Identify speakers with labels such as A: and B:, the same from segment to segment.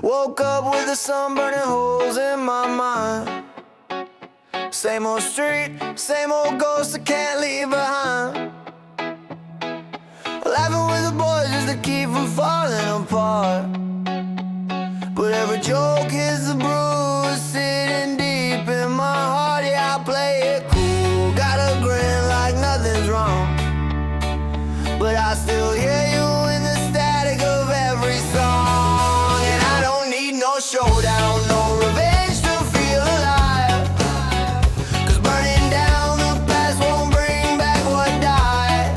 A: Woke up with the sun burning holes in my mind. Same old street, same old ghost I can't leave behind. Laughing with the boys just to keep from falling apart. But every joke hits the bruise sitting deep in my heart. Yeah, I play it cool, got a grin like nothing's wrong. But I still hear you in the static of every song. And I don't need no showdown, no revenge to feel alive. 'Cause burning down the past won't bring back what died.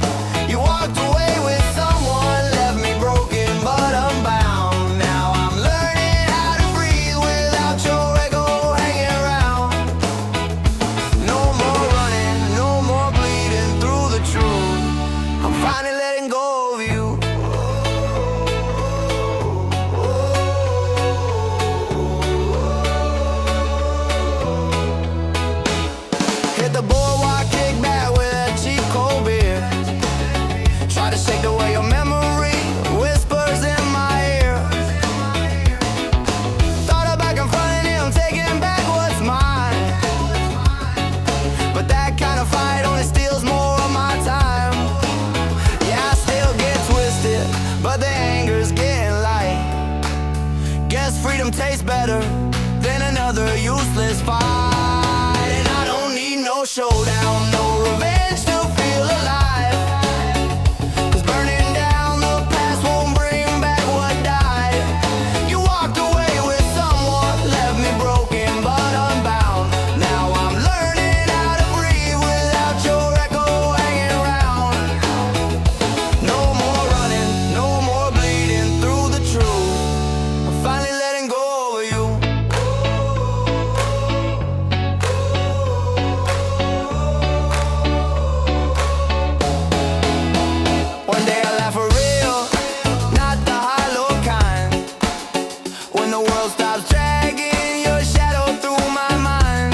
A: You walked away with someone, left me broken but unbound. Now I'm learning how to breathe without your echo hanging around. No more running, no more bleeding through the truth. I'm finally letting go of you. Hit the boardwalk, kick back with that cheap cold beer. Try to shake away your memory, whispers in my ear. Thought about confronting him, taking back what's mine. But that kind of fight only steals more of my time. Yeah, I still get twisted, but the anger's getting light. Guess freedom tastes better than another useless fight. And I don't need no showdown, no revenge to feel alive. 'Cause burning down the past won't bring back what died. You walked away with someone, left me broken but unbound. Now I'm learning how to breathe without your echo hanging around. No more running, no more bleeding through the truth. I'm finally letting go of you. One day I laugh for real, not the hollow kind. When the world stops dragging your shadow through my mind.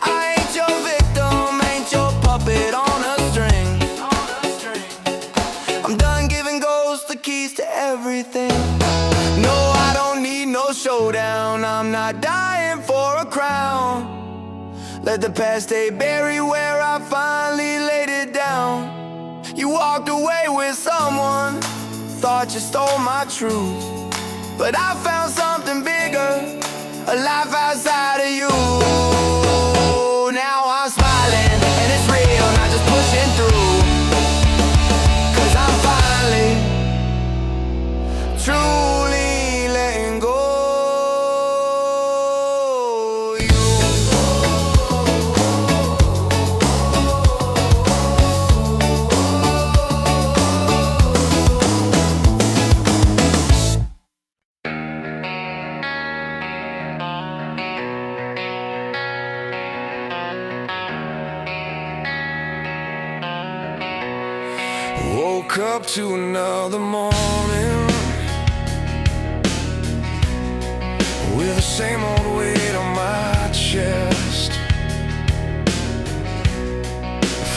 A: I ain't your victim, ain't your puppet on a string. I'm done giving ghosts the keys to everything. No, I don't need no showdown, I'm not dying for a crown. Let the past stay buried where I finally laid it down. You walked away with someone, thought you stole my truth. But I found something bigger, a life outside of you. Now I'm smiling, and it's real, not just pushing through. 'Cause I'm finally, truly letting go of you. Woke up to another morning with the same old weight on my chest.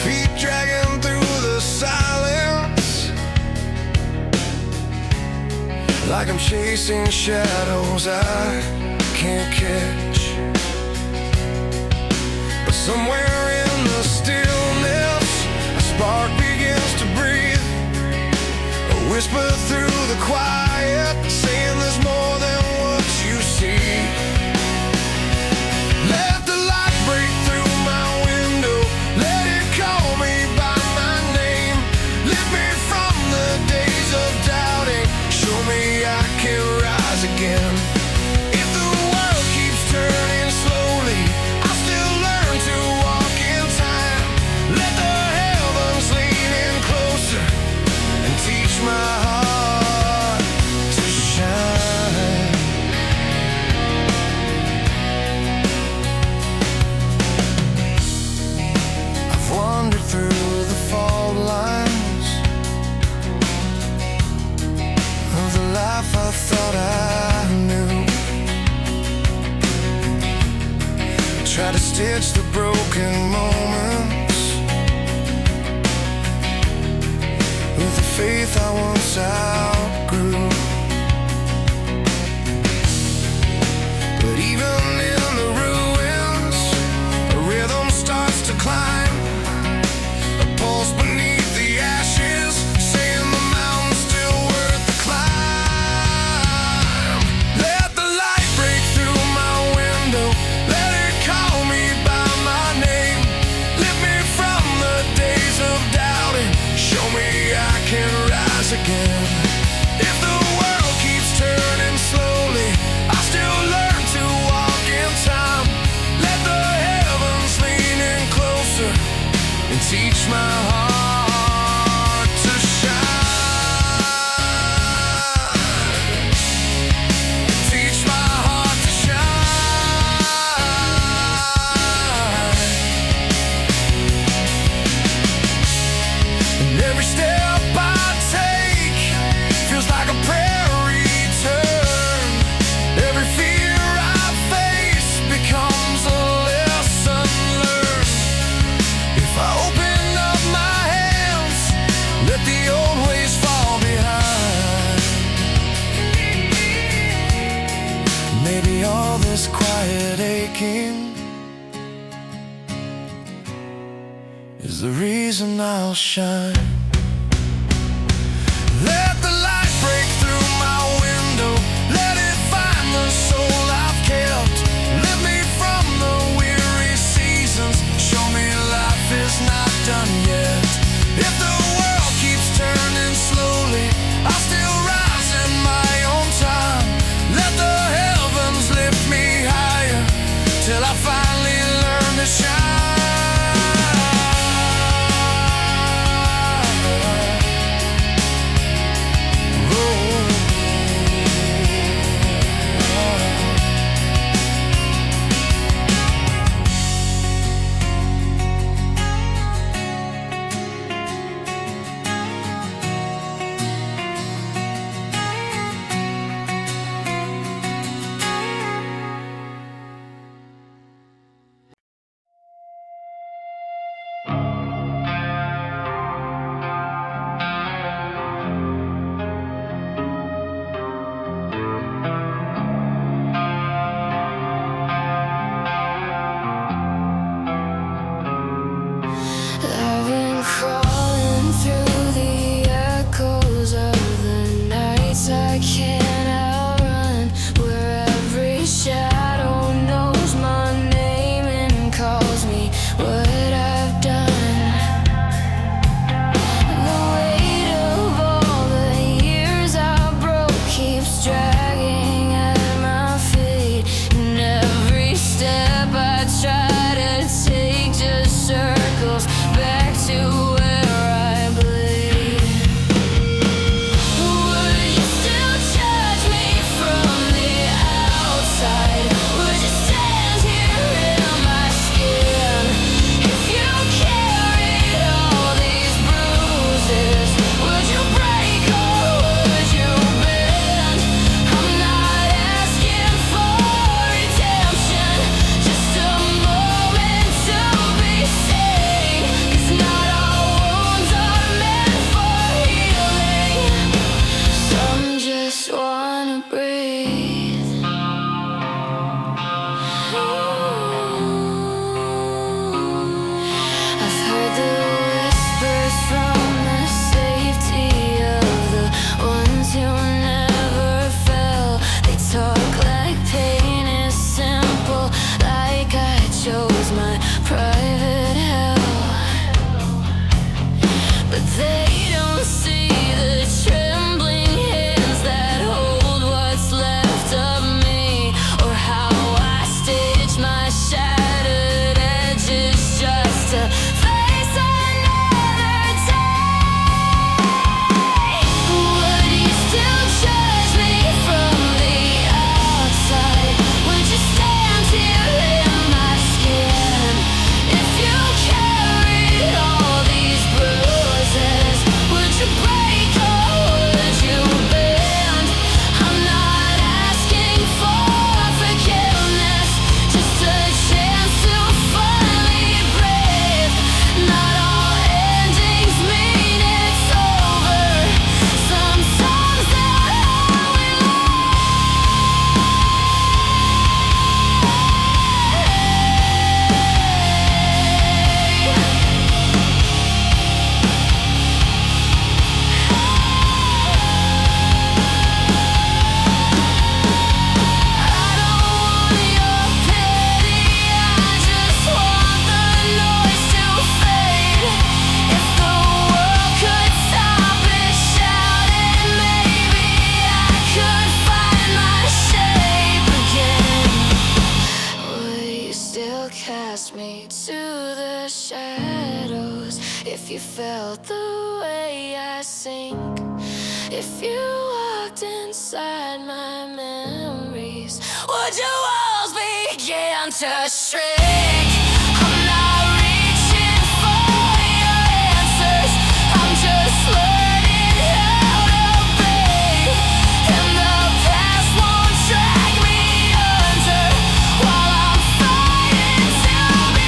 A: Feet dragging through the silence, like I'm chasing shadows I can't catch. But somewhere in the stillness, a spark begins to breathe. A whisper through the quiet, saying there's more than what you see. Let the light break through my window, let it call me by my name. Lift me from the days of doubting, show me I can rise again. If the world keeps turning slowly, I still learn to walk in time. Let the heavens lean in closer and teach my heart to shine. I've wandered through the fault lines of the life I thought I knew. Try to stitch the broken moments with the faith I once outgrew. rise again. If the world keeps turning slowly, I still learn to walk in time. Let the heavens lean in closer and teach my heart to shine. Teach my heart to shine. And every step I take feels like a prayer return. Every fear I face becomes a lesson learned. If I open up my hands, let the old ways fall behind. Maybe all this quiet aching is the reason I'll shine. Let the light break through my window. Let it find the soul I've kept. Lift me from the weary seasons. Show me life is not done yet. If the world keeps turning slowly, I'll still rise in my own time. Let the heavens lift me higher till I finally learn to shine. me to the shadows. If you felt the way I sink, if you walked inside my memories, would your walls begin to shrink? I'm not reaching for your answers, I'm just learning how to breathe. And the past won't drag me under while I'm fighting to be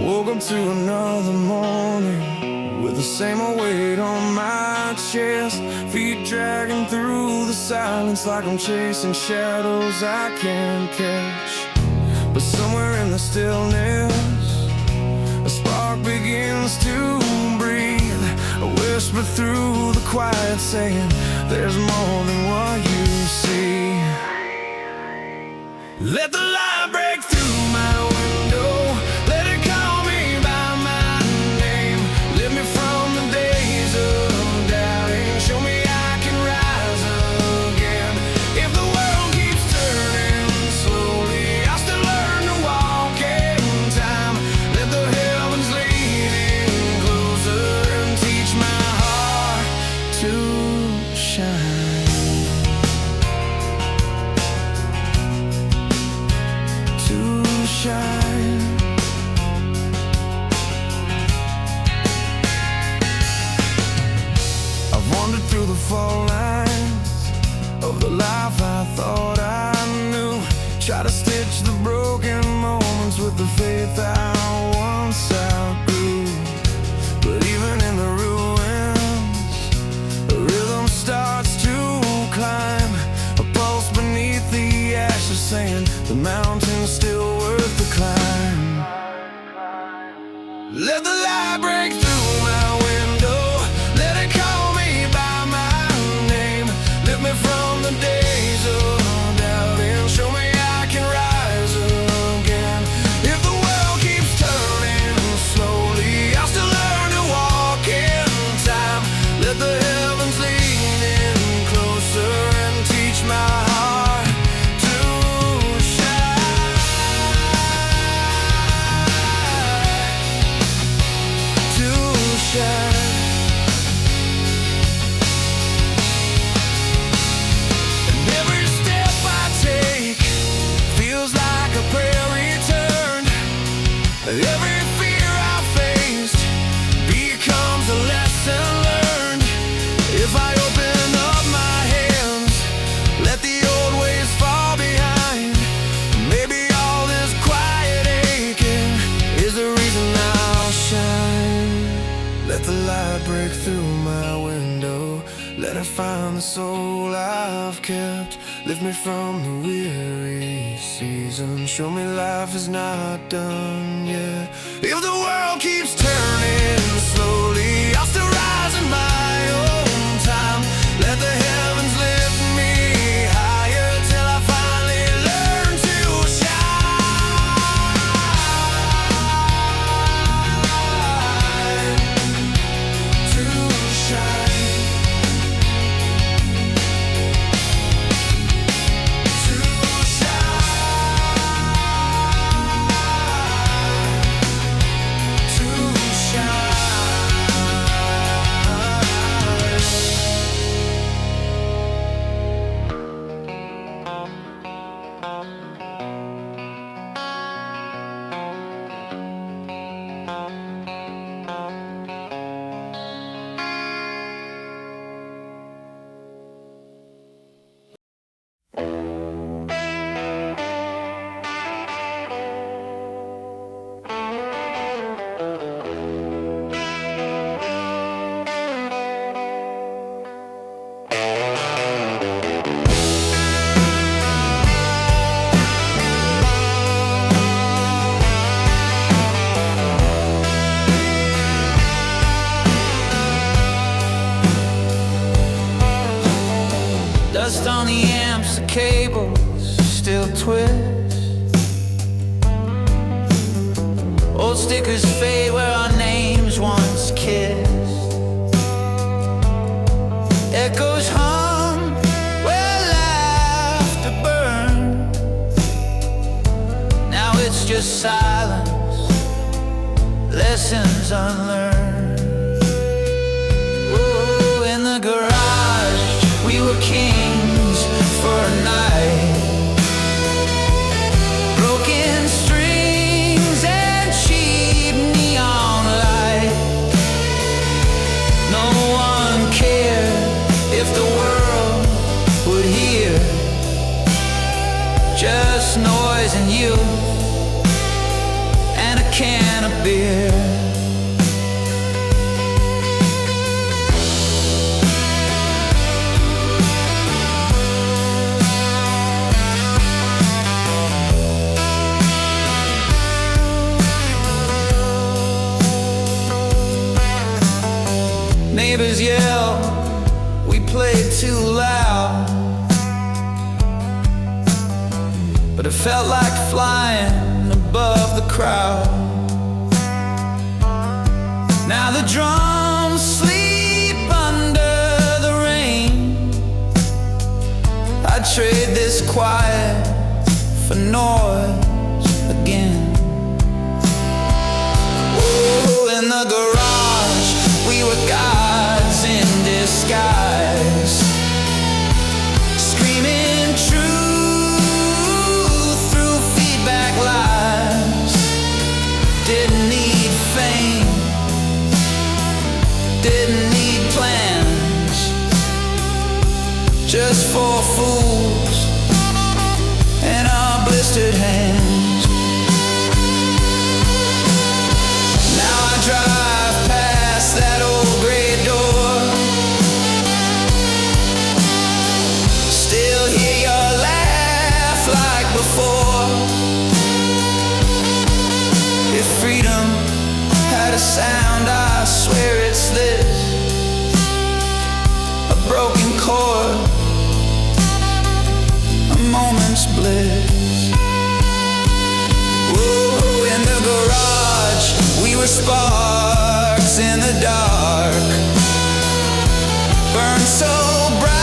B: Woke up to another morning with the same old weight on my chest, feet dragging through the silence like I'm chasing shadows I can't catch. But somewhere in the stillness, a spark begins to breathe, a whisper through the quiet saying, there's more than what you see. Let the light break through my window, let it call me by my name. Lift me from the days of doubting, show me I can rise again. If the world keeps turning slowly, I'll still learn to walk in time. Let the heavens lean in closer and teach my heart to shine. I've wandered through the fault lines of the life I thought I knew, try to stitch the broken moments with the faith I once outgrew. But even in the ruins, a rhythm starts to climb, a pulse beneath the ashes saying the mountain's still worth the climb. Let the light break through my window, let it call me by my name. Lift me from the days of doubting, show me I can rise again. If the world keeps turning slowly, I'll still learn to walk in time. Let the heavens lean in closer and teach my heart to shine. To shine. And every step I take feels like a prayer returned. Every fear I faced becomes a lesson learned. If I open up my hands, let the old ways fall behind, maybe all this quiet aching is the reason I'll shine. Let the light break through my window, let it find the soul I've kept. Lift me from the weary season, show me life is not done yet. If the world keeps turning slowly, I'll still rise in my own time. Let the heavens lift me higher till I finally learn to shine. To shine. To shine. To preamps, the cables still twist. Old stickers fade where our names once kissed. Echoes hum where laughter burned. Now it's just silence, lessons unlearned. Oh, in the garage we were kings for a night. Broken strings and cheap neon light. No one cared if the world would hear. Just noise and you and a can of beer. Neighbors yell, we played too loud, but it felt like flying above the crowd. Now the drums sleep under the rain. I'd trade this quiet for noise again. Oh, in the garage we were gods in disguise, screaming truth through feedback lies. Didn't need fame, didn't need plans, just for fools and our blistered hands. Now I drive past that old gray door, still hear your laugh like before. If freedom had a sound, I swear it's this: a broken chord, a moment's bliss. Whoa, in the garage we were sparks in the dark, burned so bright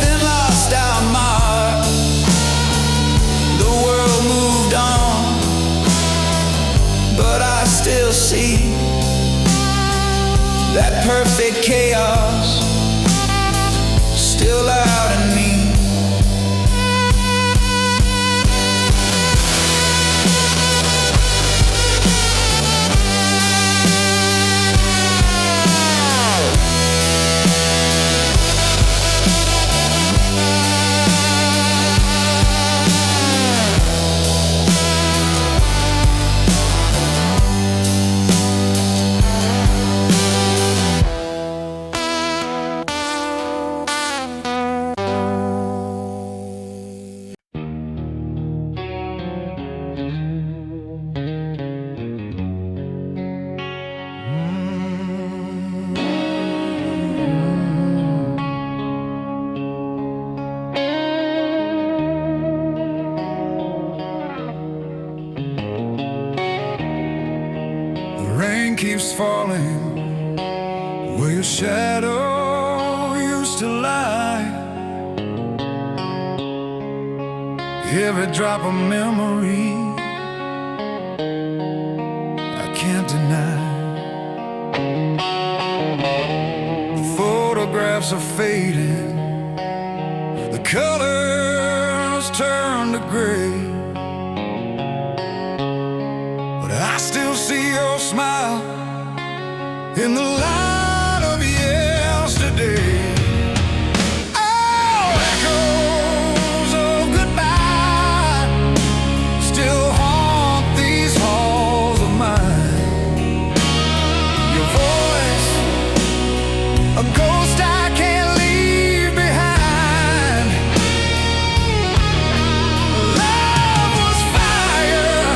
B: then lost our mark. The world moved on, but I still see that perfect chaos still out in me.
C: Keeps falling where your shadow used to lie. Every drop of memory I can't deny. The photographs are fading, the colors turn to gray, but I still see your smile in the light of yesterday. Oh, echoes of goodbye still haunt these halls of mine. Your voice, a ghost I can't leave behind. Love was fire,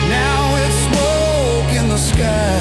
C: now it's smoke in the sky.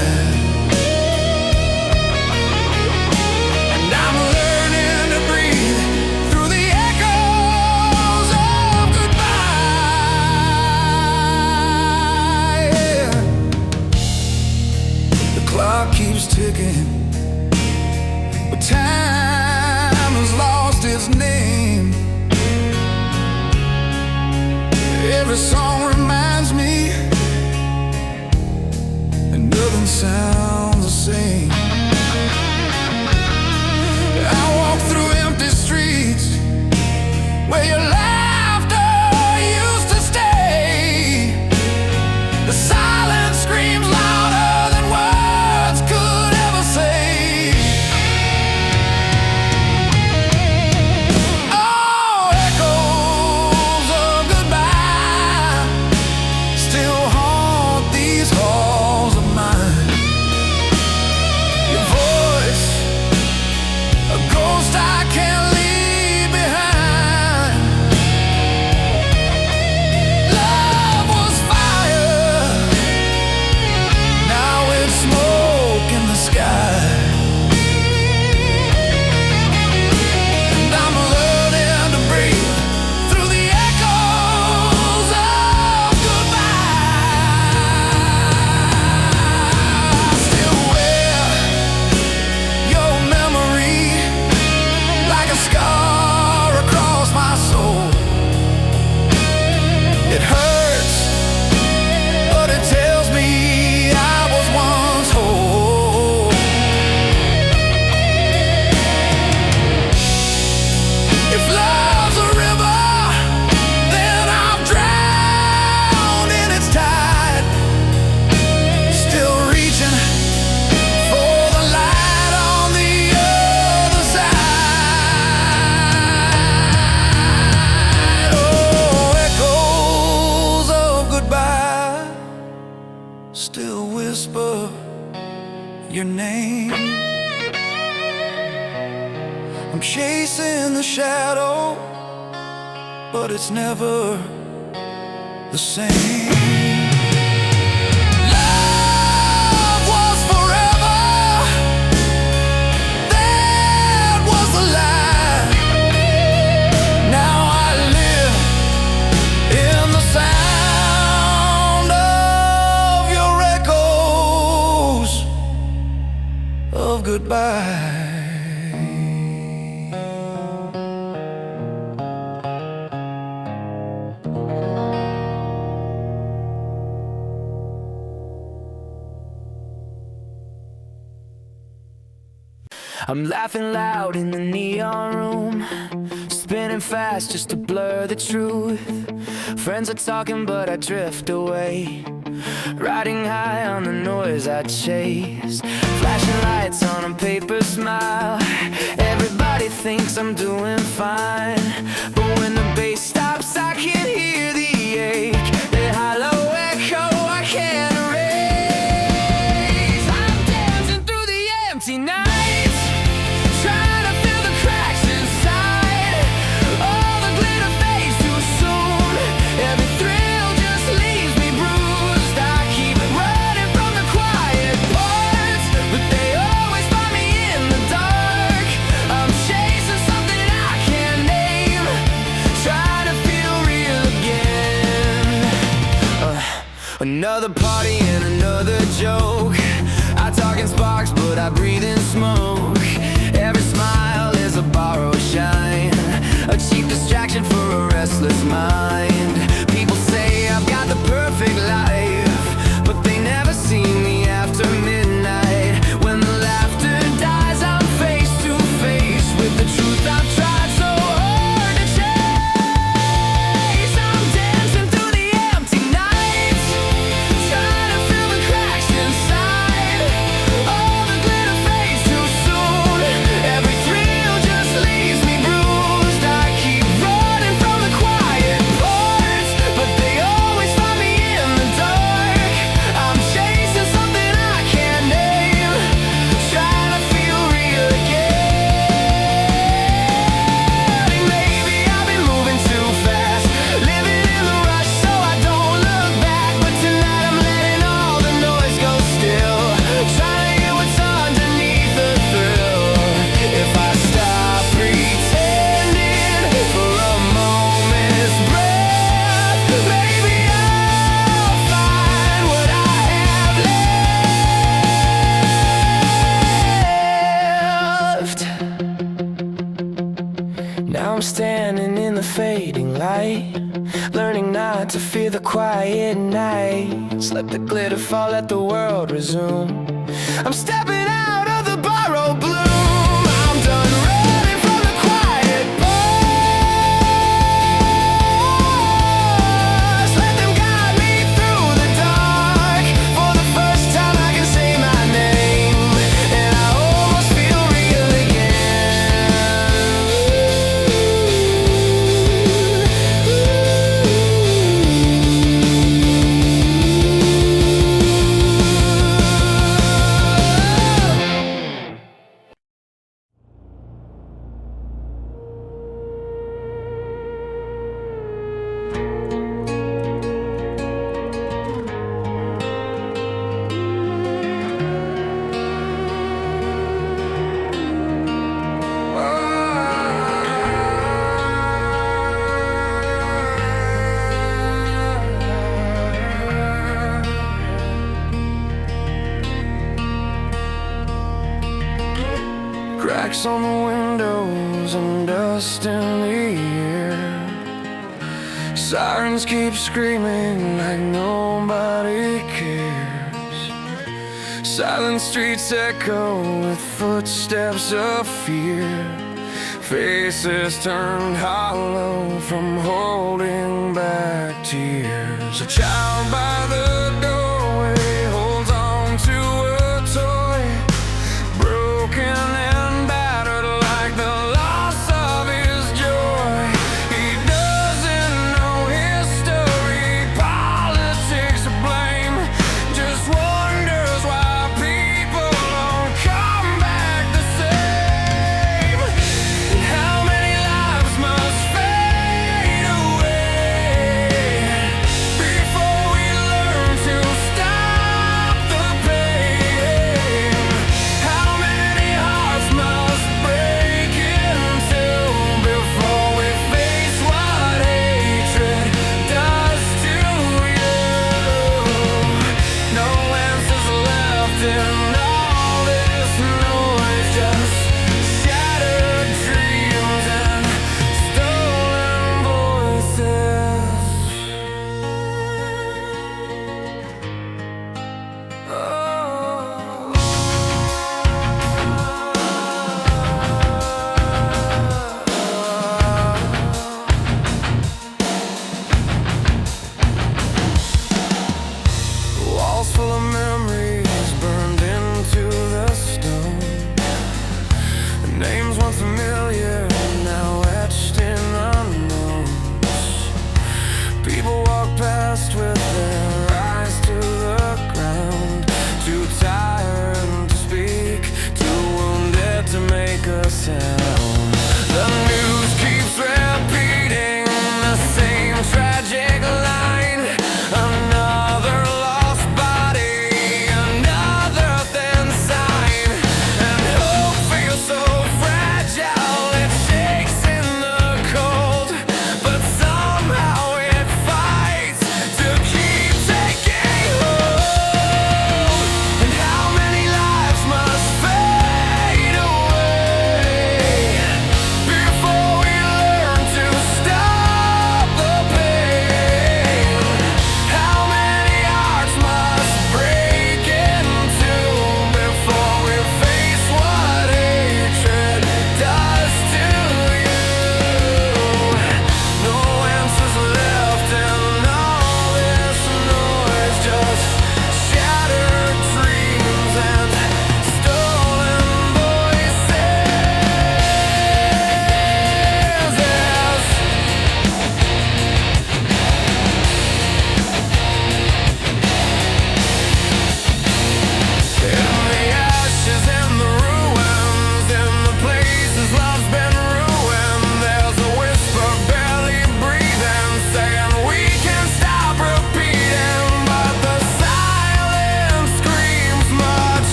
C: I'm chasing the shadow, but it's never the same. Love was forever, that was the lie. Now I live in the sound of your echoes of goodbye.
B: I'm laughing loud in the neon room, spinning fast just to blur the truth. Friends are talking but I drift away, riding high on the noise I chase. Flashing lights on a paper smile, everybody thinks I'm doing fine. But when the bass stops I can hear the ache, that hollow echo I can't erase. I'm dancing through the empty night, trying to fill the cracks inside. All the glitter fades too soon, every thrill just leaves me bruised. I keep running from the quiet parts, but they always find me in the dark. I'm chasing something I can't name, trying to feel real again. Another party and another joke, I talk in sparks but I breathe in smoke. Every smile is a borrowed shine, a cheap distraction for a restless mind. People say I've got the perfect life, but they never see me after midnight. When the laughter dies I'm face to face with the truth I've tried so hard to chase. I'm dancing through the empty nights, trying to fill the cracks inside. All the glitter fades too soon, every thrill just leaves me bruised. I keep running from the quiet parts, but they always find me in the dark. I'm chasing something I can't name, trying to feel real again. Maybe I've been moving too fast, living in the rush so I don't look back. But tonight I'm letting all the noise go still, trying to hear what's underneath the thrill. If I stop pretending for a moment's breath, maybe I'll find what I have left. Now I'm standing in the fading light, learning not to fear the quiet nights. Let the glitter fall, let the world resume. I'm stepping out of the borrowed bloom. I'm done running from the quiet parts. Let them guide me through the dark. For the first time I can say my name, and I almost feel real cracks on the windows and dust in the air. Sirens keep screaming like nobody cares. Silent streets echo with footsteps of fear. Faces turned hollow from holding back tears. A child by the doorway holds on to a toy, broken and battered like the loss of his joy. He doesn't know history, politics or blame, just wonders why people don't come back the same.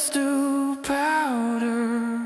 C: just to powder.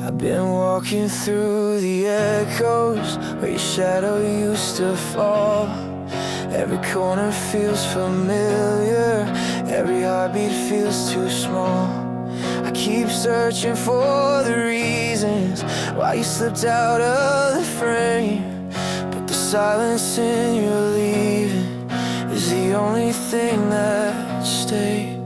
A: I've been walking through the echoes where your shadow used to fall. Every corner feels familiar, every heartbeat feels too small. I keep searching for the reasons why you slipped out of the frame, but the silence in your leaving is the only thing that stayed.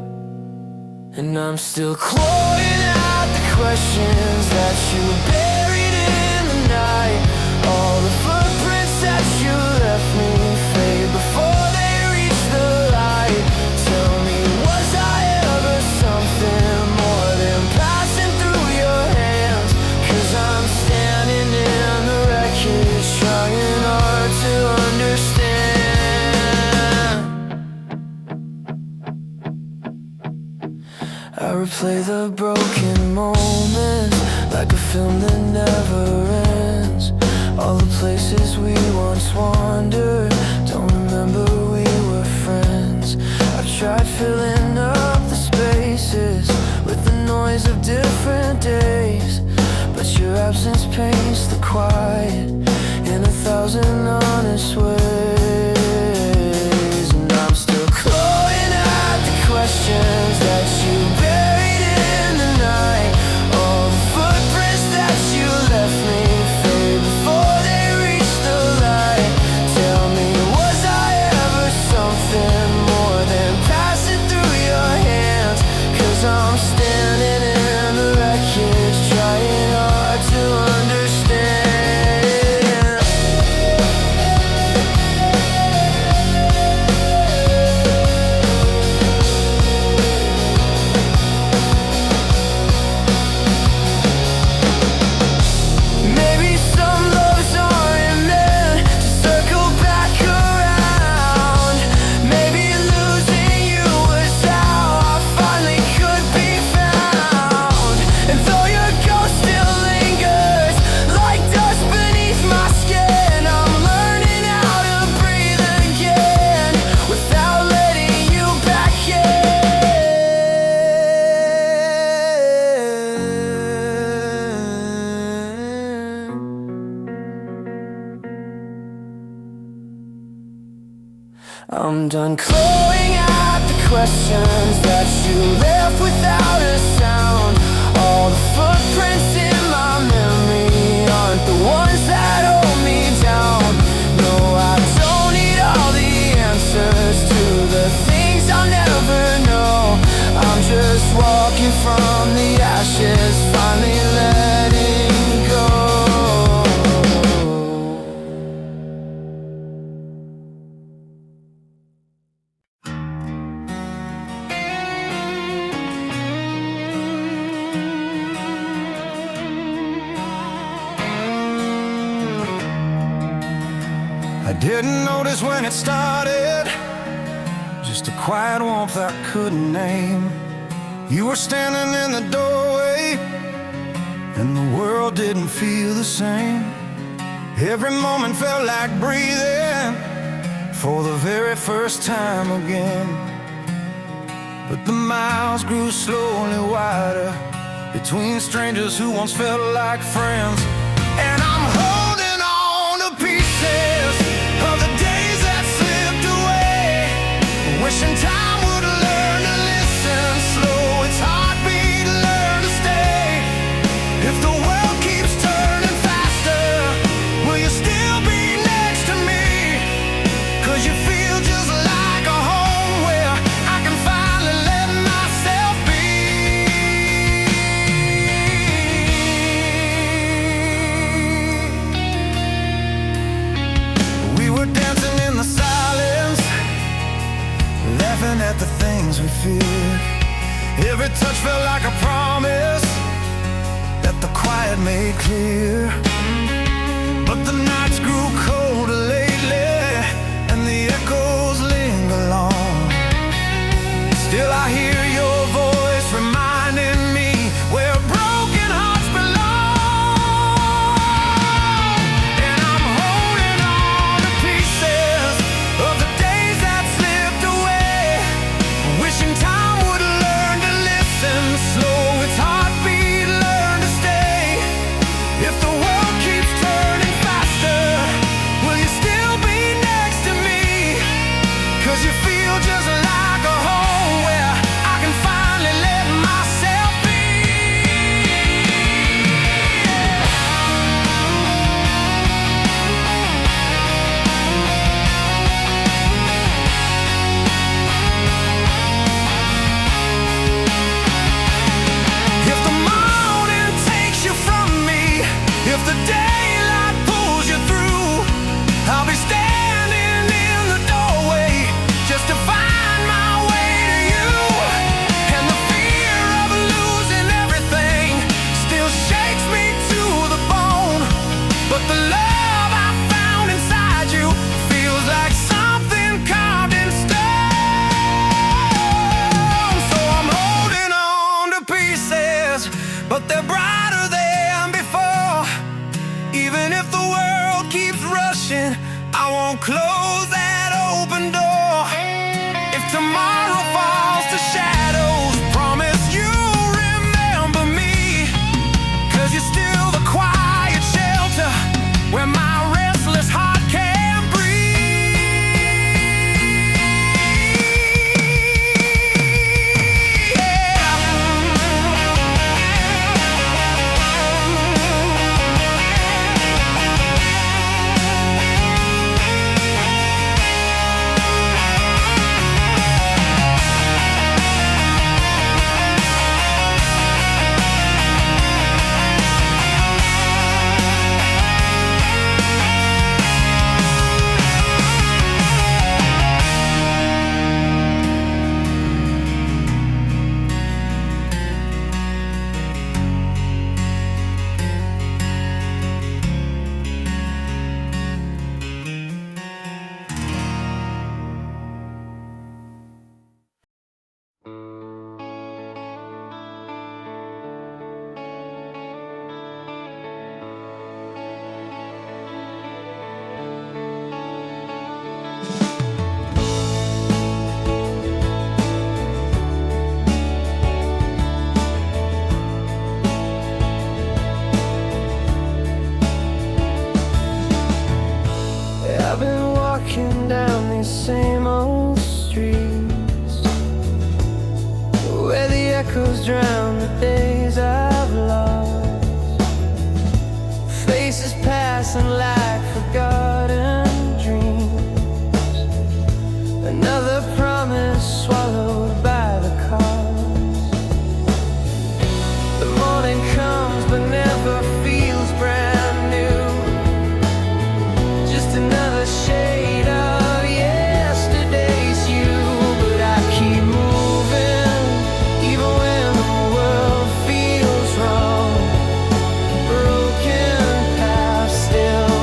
A: And I'm still clawing out the questions that you buried in the night. All the footprints that you left me fade before they reach the light. Tell me, was I ever something more than passing through your hands? 'Cause I'm standing in the wreckage, trying hard to understand. I replay the broken moments like a film that never ends. All the places we once wandered, don't remember we were friends. I've tried filling up the spaces with the noise of different days, but your absence paints the quiet in 1,000 honest ways. And I'm still clawing at the questions that you buried in the night. All the footprints that you left me fade before they reach the light. Tell me, was I ever something more than passing through your hands? 'Cause I'm standing in the wreckage, trying hard to understand. Maybe some loves aren't meant to circle back around. Maybe losing you was how I finally could be found. And though your ghost still lingers like dust beneath my skin, I'm learning how to breathe again without letting you back in. I'm done clawing at the questions that you left without a sound. All the footprints in my memory aren't the ones that hold me down. No, I don't need all the answers to the things I'll never know. I'm just walking from the ashes, finally letting go.
C: I didn't notice when it started, just a quiet warmth I couldn't name. You were standing in the doorway, and the world didn't feel the same. Every moment felt like breathing for the very first time again. but the miles grew slowly wider between strangers who once felt like friends. And I'm holding on to pieces of the days that slipped away, wishing time would learn to listen slow. Its heartbeat learn to stay. If the world keeps turning faster, will you still be next to me? 'Cause you feel just like a home where I can finally let myself be. We were dancing in the silence, laughing at the things we feared. Every touch felt like a promise that the quiet made clear. But the nights grew colder lately, and the echoes linger long. Still I hear your voice reminding me where broken hearts belong. And I'm holding on to pieces of the days that slipped away, wishing time would learn to listen slow. Its heartbeat learn to stay. If the world keeps turning faster, will you still be next to me? 'Cause you feel just like a home where I can finally let myself be. If the morning takes you from me, if the daylight pulls you through, I'll be standing in the doorway just to find my way to you. And the fear of losing everything still shakes me to the bone, but the love I found inside you feels like something carved in stone. So I'm holding on to pieces, but they're brighter than before. Even if the world keeps rushing, I won't close that open door. If tomorrow falls to shadows, promise you'll remember me. 'Cause you're still the quiet shelter where my restless heart can breathe. I've been walking down these same old streets where the echoes drown the days I've lost. Faces passing like forgotten dreams. Another promise swallowed by the cost. The morning comes but never feels brand new. Just another shade of yesterday's you. But I keep moving, even when the world feels wrong. Broken paths still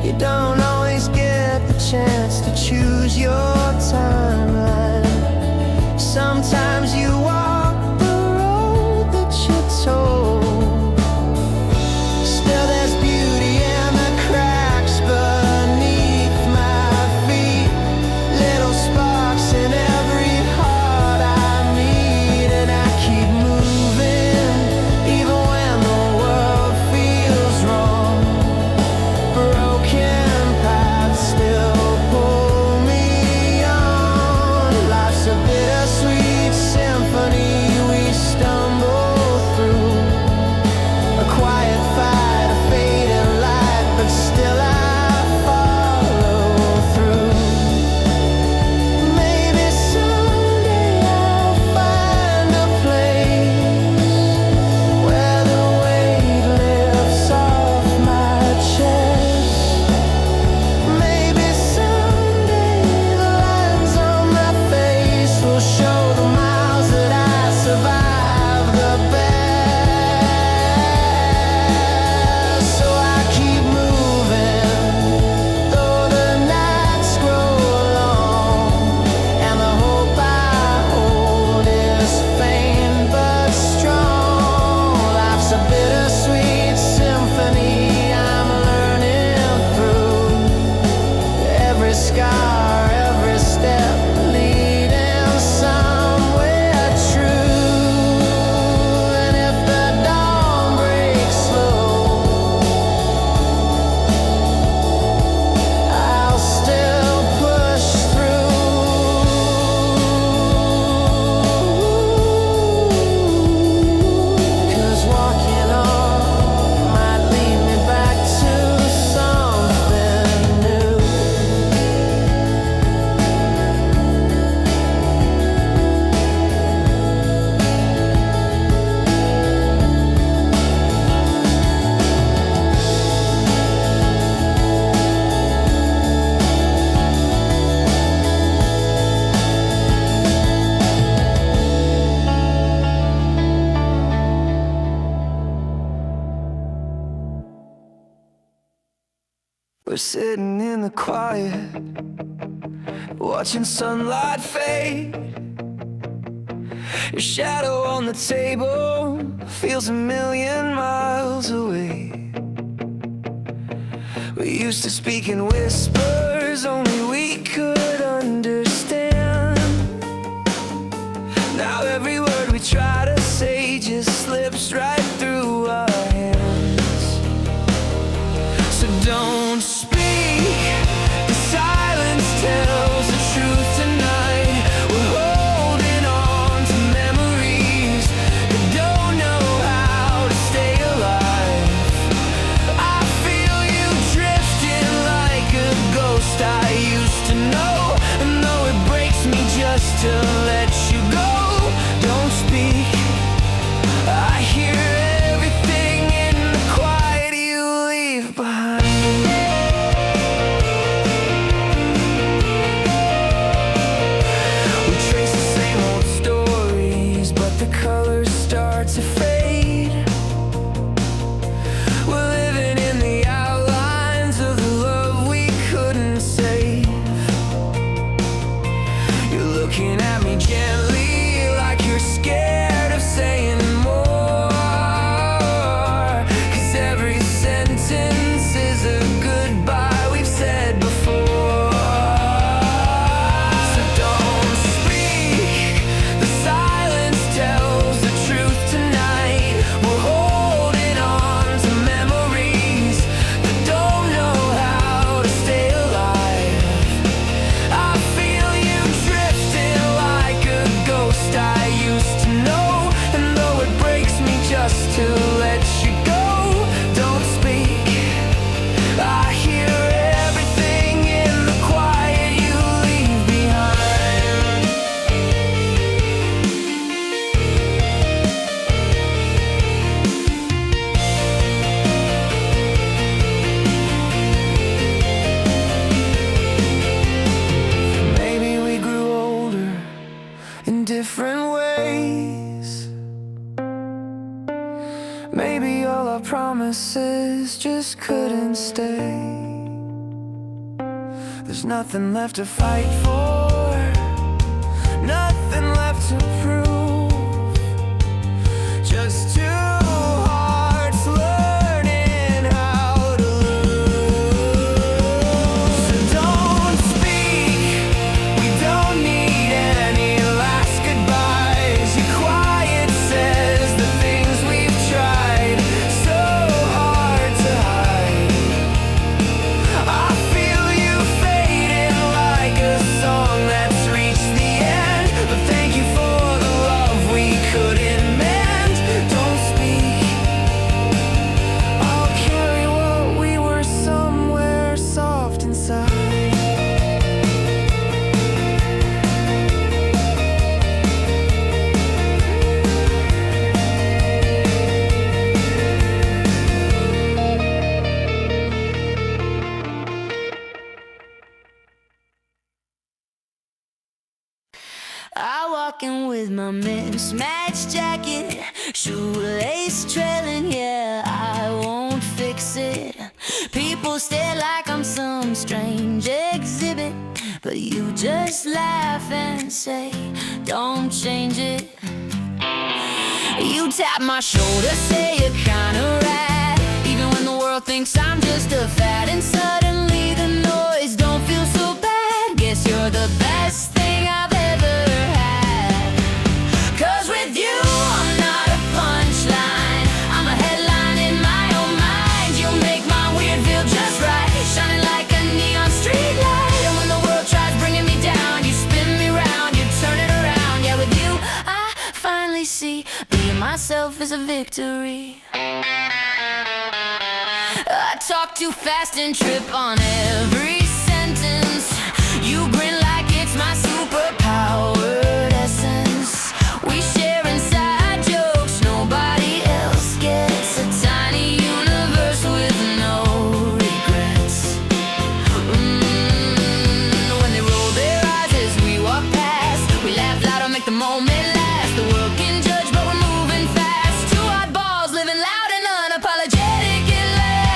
A: You don't always get the chance to choose your timeline. Sometimes you walk the road that you're told. Still there's beauty in the cracks beneath my feet. Little sparks in every heart I meet. And I keep moving even when the world feels wrong. Broken paths still pull me on. Life's a bittersweet symphony we stumble through. A quiet fight, a fading light, but still I follow through. Maybe someday I'll find a place where the weight lifts off my chest. Maybe someday the lines on my face will show the miles that I survived the best. So I keep moving, though the nights grow long, and the hope I hold is faint but strong. Life's a bittersweet symphony I'm learning through. Every scar, every step leading somewhere true. And if the dawn breaks slow, I'll still push through. 'Cause walking on might lead me back to something new. We're sitting in the quiet, watching sunlight fade. Your shadow on the table feels a million miles away. We used to speak in whispers only we could understand. Now every word we try to say just slips right through our hands. So don't speak, the silence tells the truth tonight. We're holding on to memories that don't know how to stay alive. I feel you drifting like a ghost I used to know. And though it breaks me just to let you go, don't speak. I hear everything in the quiet you leave behind. We trace the same old stories, but the colors start to fade. We're living in the outlines of the love we couldn't save. You're looking at me gently like you're scared of saying more. 'Cause every sentence is a goodbye we've said before. So don't speak, the silence tells the truth tonight. We're holding on to memories that don't know how to stay alive. I feel you drifting like a ghost I used to know. And though it breaks me just to let you go, don't speak. I hear everything in the quiet you leave behind. Maybe we grew older in different ways. Maybe all our promises just couldn't stay. There's nothing left to fight for, nothing left to prove. Just two hearts learning how to lose. So don't speak, we don't need any last goodbyes. Your quiet says the things we've tried so hard to hide. I feel you fading like a song that's reached the end. But thank you for the love we couldn't mend. Don't speak, I'll carry what we were somewhere soft inside.
D: I walk in with my mismatched jacket, shoelace trailing, yeah, I won't fix it. People stare like I'm some strange exhibit, but you just laugh and say, don't change it. You tap my shoulder, say you're kinda rad, even when the world thinks I'm just a fad. And suddenly the noise don't feel so bad. Guess you're the best thing I've ever had. 'Cause with you I'm not a punchline, I'm a headline in my own mind. You make my weird feel just right, shining like a neon street light. And when the world tries bringing me down, you spin me round, you turn it around. Yeah, with you I finally see being myself is a victory. I talk too fast and trip on every sentence. You grin like it's my superpowered essence. We share inside jokes nobody else gets. A tiny universe with no regrets. When they roll their eyes as we walk past, we laugh loud or make the moment last. The world can judge but we're moving fast. Two oddballs living loud and unapologetic at last.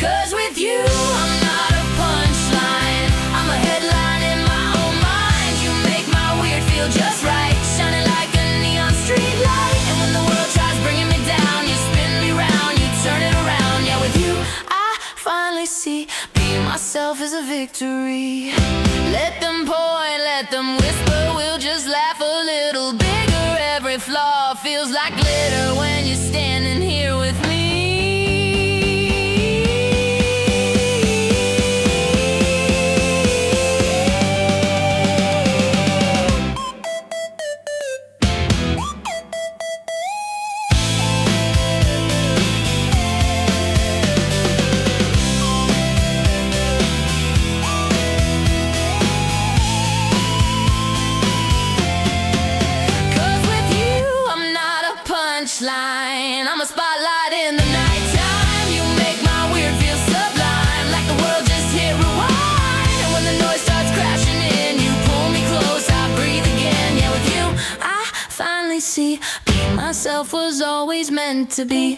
D: 'Cause with you I'm not a punchline, I'm a headline in my own mind. You make my weird feel just right, shining like a neon street light. And when the world tries bringing me down, you spin me round, you turn it around. Yeah, with you I finally see being myself is a victory. Let them point, let them whisper, we'll just laugh a little bigger. Every flaw feels like glitter when you're standing here with me. I'm a spotlight in the nighttime. You make my weird feel sublime, like the world just hit rewind. And when the noise starts crashing in, you pull me close, I breathe again. Yeah, with you I finally see being myself was always meant to be.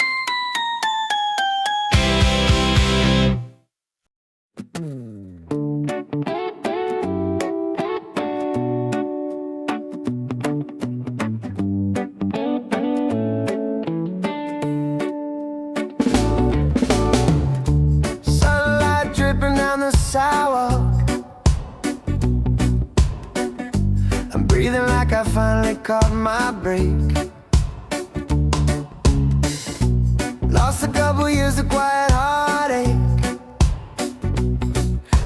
A: Sidewalk, I'm breathing like I finally caught my break. Lost a couple years of quiet heartache,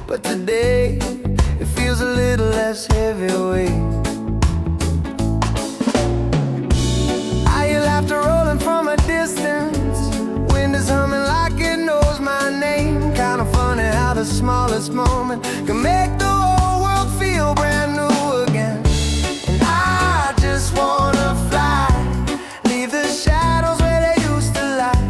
A: but today it feels a little less heavyweight. I hear laughter rolling from a distance, wind is humming like it knows my name. Kinda funny how the smallest moment can make the whole world feel brand new again. And I just wanna fly, leave the shadows where they used to lie,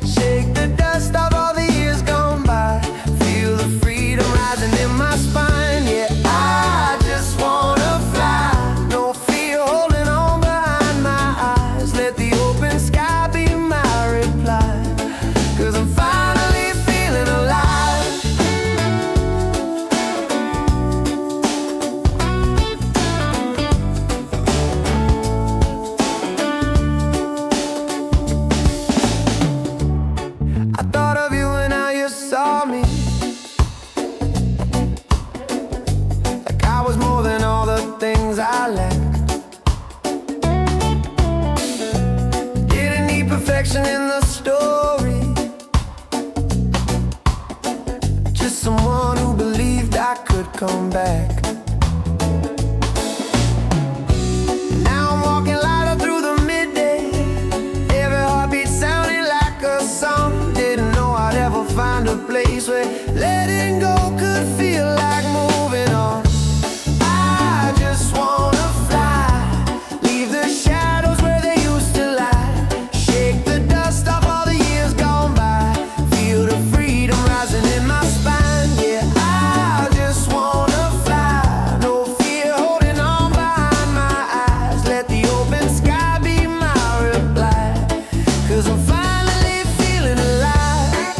A: shake the dust off all the years gone by, feel the freedom rising in my spine. Yeah, I just wanna fly, no fear holding on behind my eyes. Let the open sky be my reply, 'cause I'm finally feeling alive. come back. Now I'm walking lighter through the midday, every heartbeat sounding like a song. Didn't know I'd ever find a place where letting go could feel like moving on. I just wanna fly, leave the shadows where they used to lie, shake the dust off all the years gone by, feel the freedom rising in my spine. Yeah, I just wanna fly, no fear holding on behind my eyes, let the open sky be my reply, 'cause I'm finally feeling alive.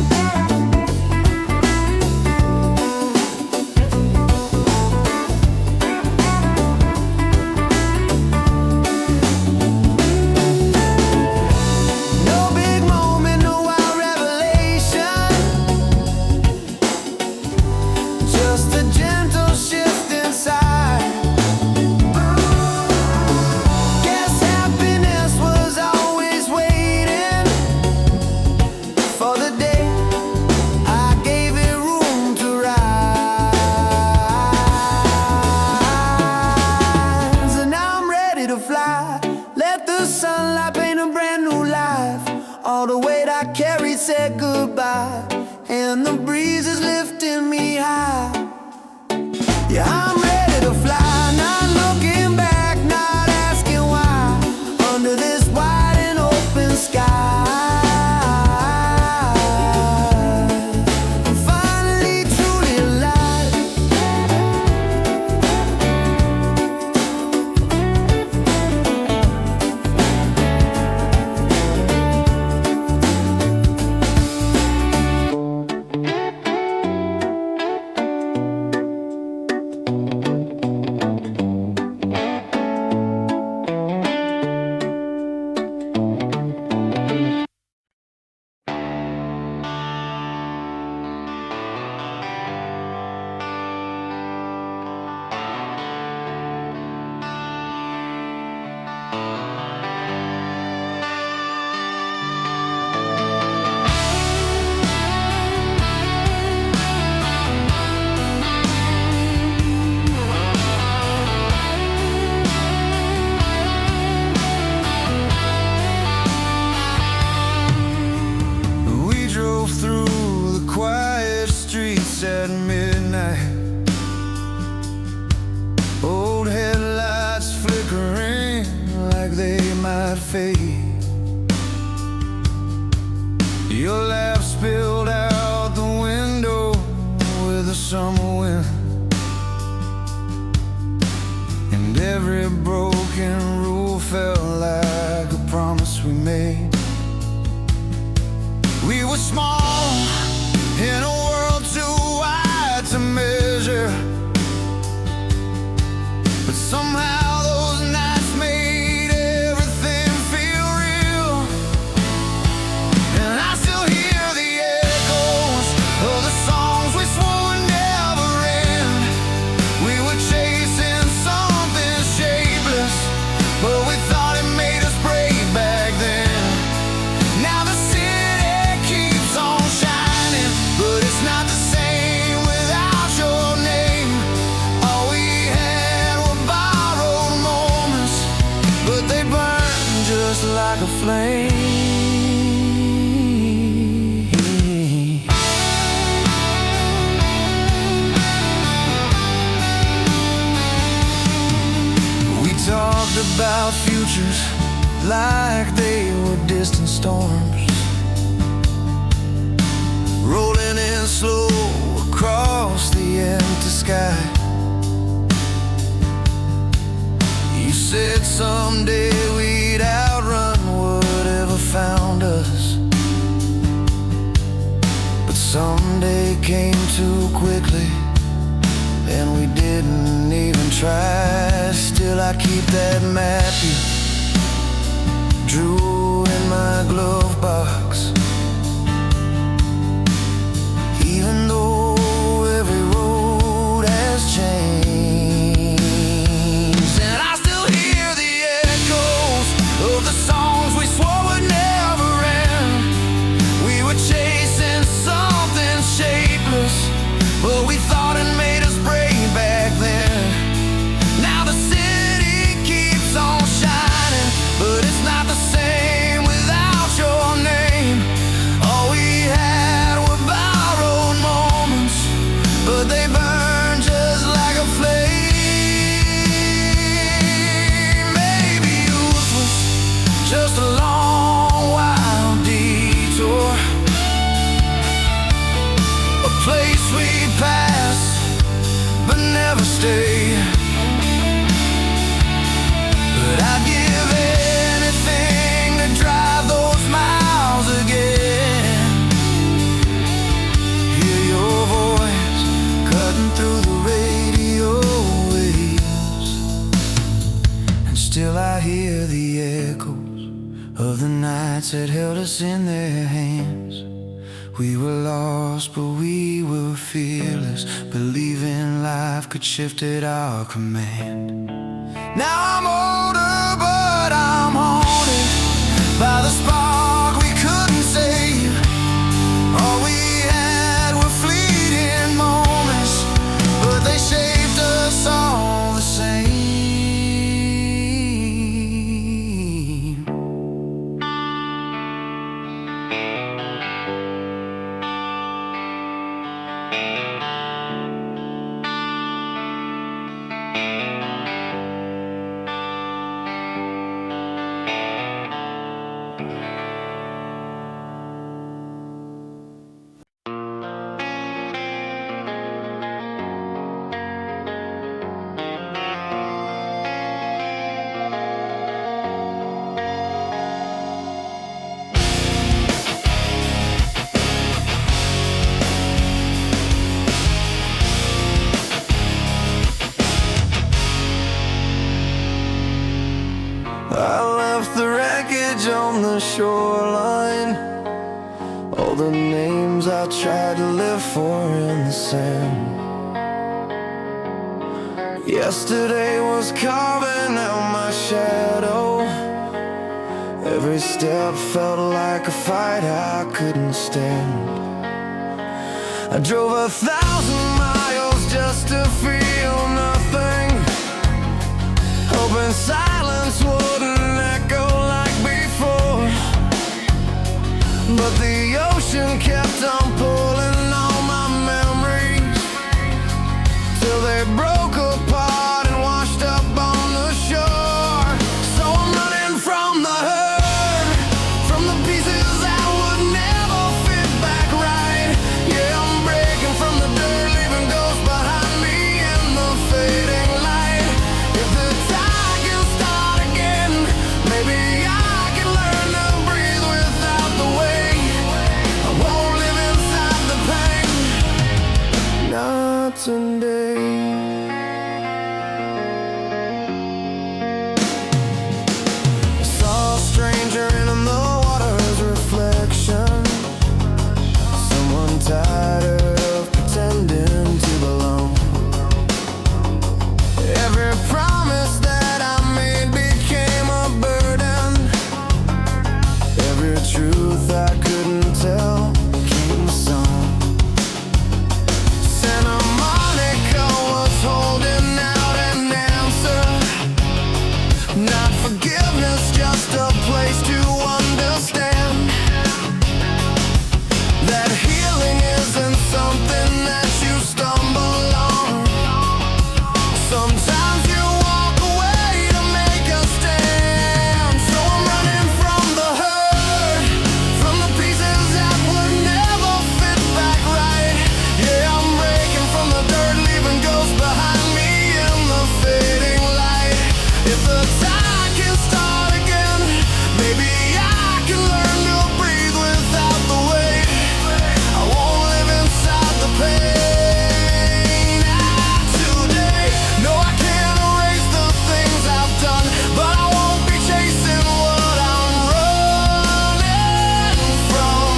A: No big moment, no wild revelation, just a gentle shift inside. Guess happiness was always waiting for the day I gave it room to rise. And now I'm ready to fly, let the sunlight paint a brand new life. All the weight I carried said goodbye, and the breeze is lifting me high. Yeah, I'm ready to fly, not looking back, not asking why, under this wide and open sky. I'm finally truly alive.
C: We drove through the quiet streets at midnight, old headlights flickering like they might fade. Your laugh spilled out the window with the summer wind, and every broken rule felt like a promise we made. We were small in a world too wide to measure, but somehow those nights made everything feel real. And I still hear the echoes of the songs we swore would never end. We were chasing something shapeless, but we thought it made us brave back then. Now the city keeps on shining, but it's not the same without your name. All we had were borrowed moments, but they burn just like a flame. We talked about futures like they were distant storms, rolling in slow across the empty sky. You said someday we'd outrun whatever found us, but someday came too quickly, and we didn't even try. Still I keep that map you drew in my glove box, even though every road has changed. And I still hear the echoes of the songs we swore would never end. We were chasing something shapeless, but we thought it made us brave
B: never stay. But I'd give anything to drive those miles again. Hear your voice cutting through the radio waves. And still I hear the echoes of the nights that held us in their hands. We were lost, but we were fearless, believing life could shift at our command. Now I'm older, but I'm haunted by the spark we couldn't save. All we had were fleeting moments, but they shaped us all the same. I left the wreckage on the shoreline, all the names I tried to live for in the sand. Yesterday was carving out my shadow. Every step felt like a fight I couldn't stand. I drove 1,000 miles just to feel nothing, hoping silence wouldn't echo like before. But the ocean kept on pulling all my memories till they broke apart and washed up on the shore. So I'm running from the hurt, from the pieces that would never fit back right. Yeah, I'm breaking from the dirt, leaving ghosts behind me in the fading light. If the tide can start again, maybe I can learn to breathe without the weight. I won't live inside the pain, not today. I saw a stranger in the water's reflection, someone tired of pretending to belong. Every promise that I made became a burden. Every truth I couldn't tell became a song. Santa Monica was holding out an answer, not forgiveness, just a place to understand that healing isn't something that you stumble on. Sometimes you walk away to make a stand. So I'm running from the hurt, from the pieces that would never fit back right. Yeah, I'm breaking from the dirt, leaving ghosts behind me in the fading light. If the tide can start again, maybe I can learn to breathe without the weight. I won't live inside the pain. Not today. No, I can't erase the things I've done, but I won't be chasing what I'm running from.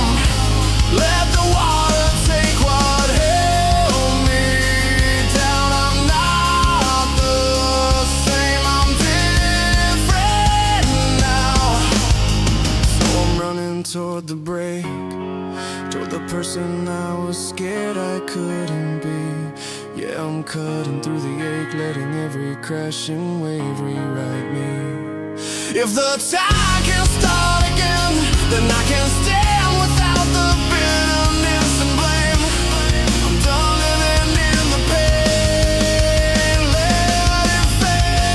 B: Let the water take what held me down. I'm not the same, I'm different now. So I'm running toward the break, toward the person I was scared I couldn't be. Yeah, I'm cutting through the ache, letting every crashing wave rewrite me. If the tide can start again, then I can stand without the bitterness and blame. I'm done living in the pain, let it fade.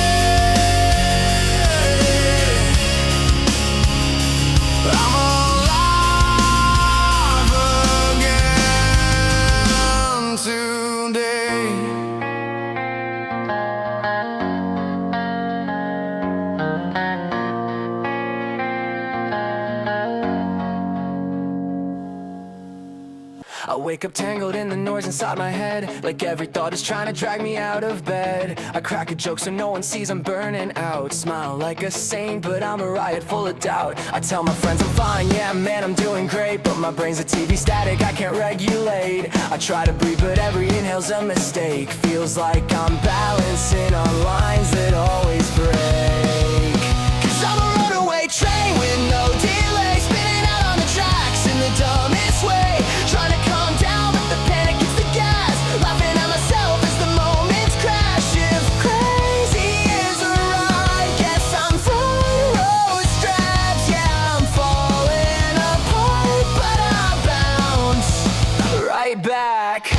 B: I'm alive again today. I wake up tangled in the noise inside my head, like every thought is trying to drag me out of bed. I crack a joke so no one sees I'm burning out. Smile like a saint, but I'm a riot full of doubt. I tell my friends I'm fine, yeah man I'm doing great, but my brain's a TV static I can't regulate. I try to breathe but every inhale's a mistake. Feels like I'm balancing on lines that always break. Cause I'm a runaway train with no delay, spinning out on the tracks in the dumbest way. Trying to calm down but the panic hits the gas, laughing at myself as the moments crash. If crazy is a ride, guess I'm front row straps. Yeah I'm falling apart but I bounce right back.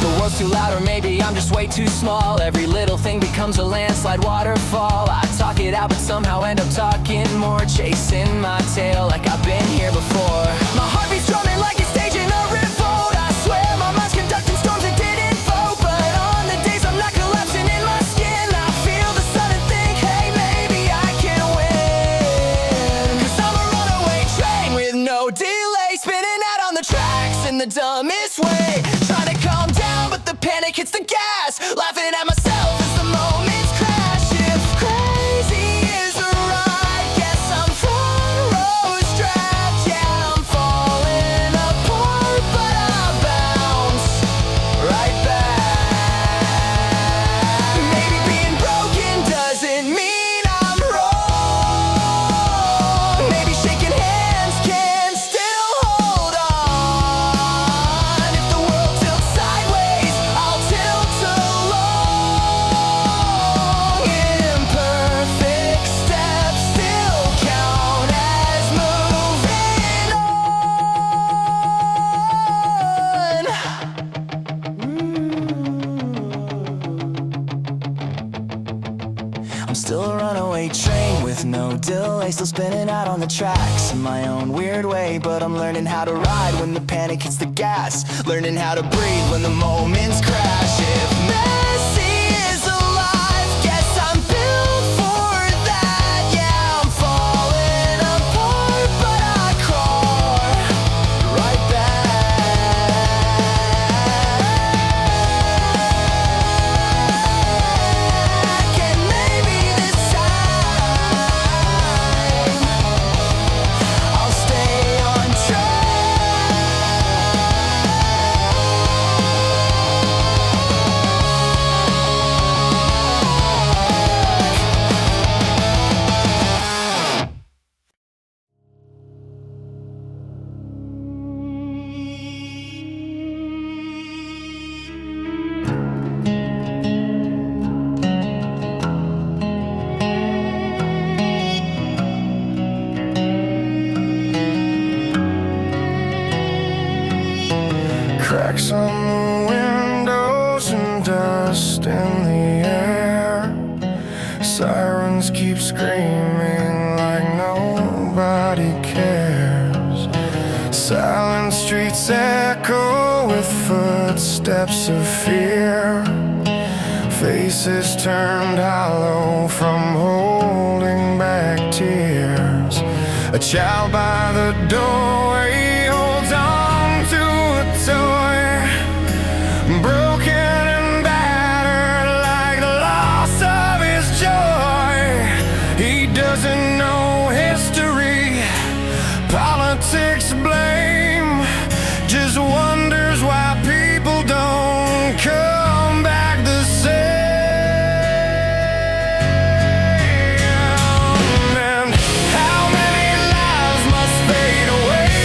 B: The world's too loud or maybe I'm just way too small. Every little thing becomes a landslide waterfall. I talk it out but somehow end up talking more, chasing my tail like I've been here before. My heartbeat's drumming like it's staging a revolt. I swear my mind's conducting storms it didn't vote. But on the days I'm not collapsing in my skin, I feel the sun and think, hey maybe I can win. Cause I'm a runaway train with no delay, spinning out on the tracks in the dumbest way. Trying to calm down but the panic hits the gas, laughing at myself as the moments crash. If crazy is a ride, guess I'm front row strapped. Yeah I'm falling apart but I bounce right back. Maybe being broken doesn't mean I'm wrong. Maybe shaking hands can still hold on. If the world tilts sideways, I'll tilt along. Imperfect steps still count as moving on. I'm still a runaway train with no delay, still spinning out on the tracks in my own weird way. But I'm learning how to ride when the panic hits the gas, learning how to breathe when the moments crash. If messy is alive, guess I'm built for that. Yeah I'm falling apart but I crawl right back. And maybe this time I'll stay on
C: Cracks on the windows and dust in the air. Sirens keep screaming like nobody cares. Silent streets echo with footsteps of fear. Faces turned hollow from holding back tears. A child by the doorway holds on to a toy, broken and battered like the loss of his joy. He doesn't know history, politics blame, just wonders why people don't come back the same. And how many lives must fade away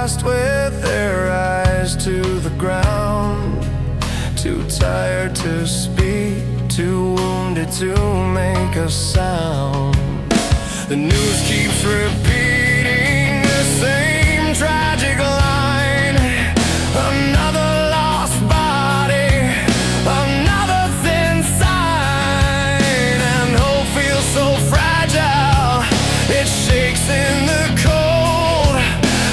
C: lost with their eyes to the ground, too tired to speak, too wounded to make a sound. The news keeps repeating the same tragic line. Another lost body, another thin sign, and hope feels so fragile, it shakes in the cold,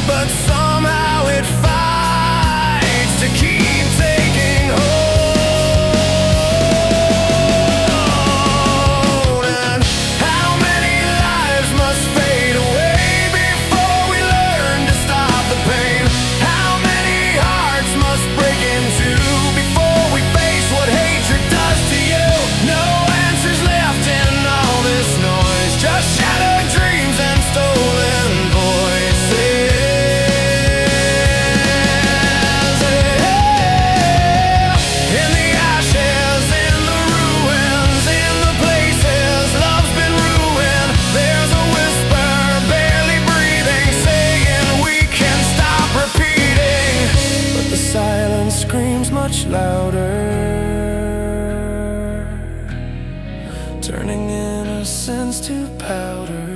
C: but somehow it fights to keep taking hold. And how many lives must fade away before we learn to stop the pain? How many hearts must break in two before we face what hatred does to you? No answers left in all this noise, just shattered dreams and stolen voices. In the ashes, in the ruins, in the places love's been ruined, there's a whisper barely breathing, saying we can stop repeating. But the silence screams much louder, turning innocence to powder.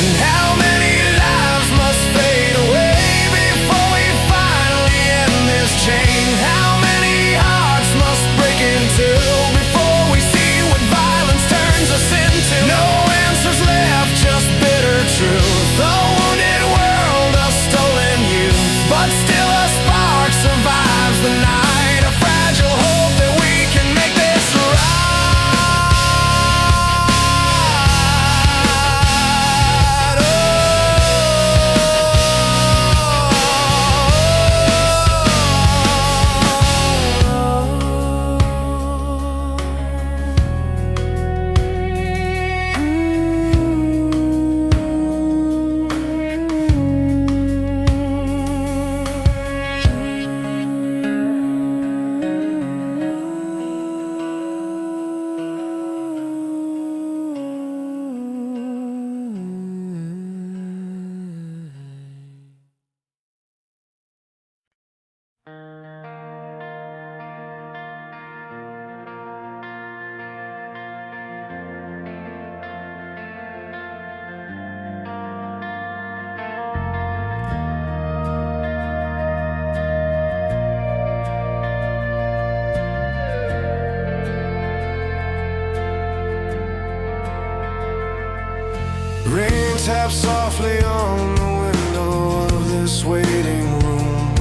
C: And how many lives must fade away before we finally end this chain? How many hearts must break in two before we see what violence turns us into? No answers left, just bitter truth. A wounded world, a stolen youth, but still a spark survives the night. A fragile hope that we can make this right. Rain taps softly on the window of this waiting room.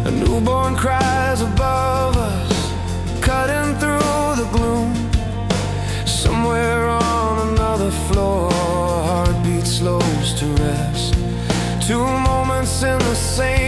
C: A newborn cries above us, cutting through the gloom. Somewhere on another floor, heartbeat slows to rest. Two moments in the same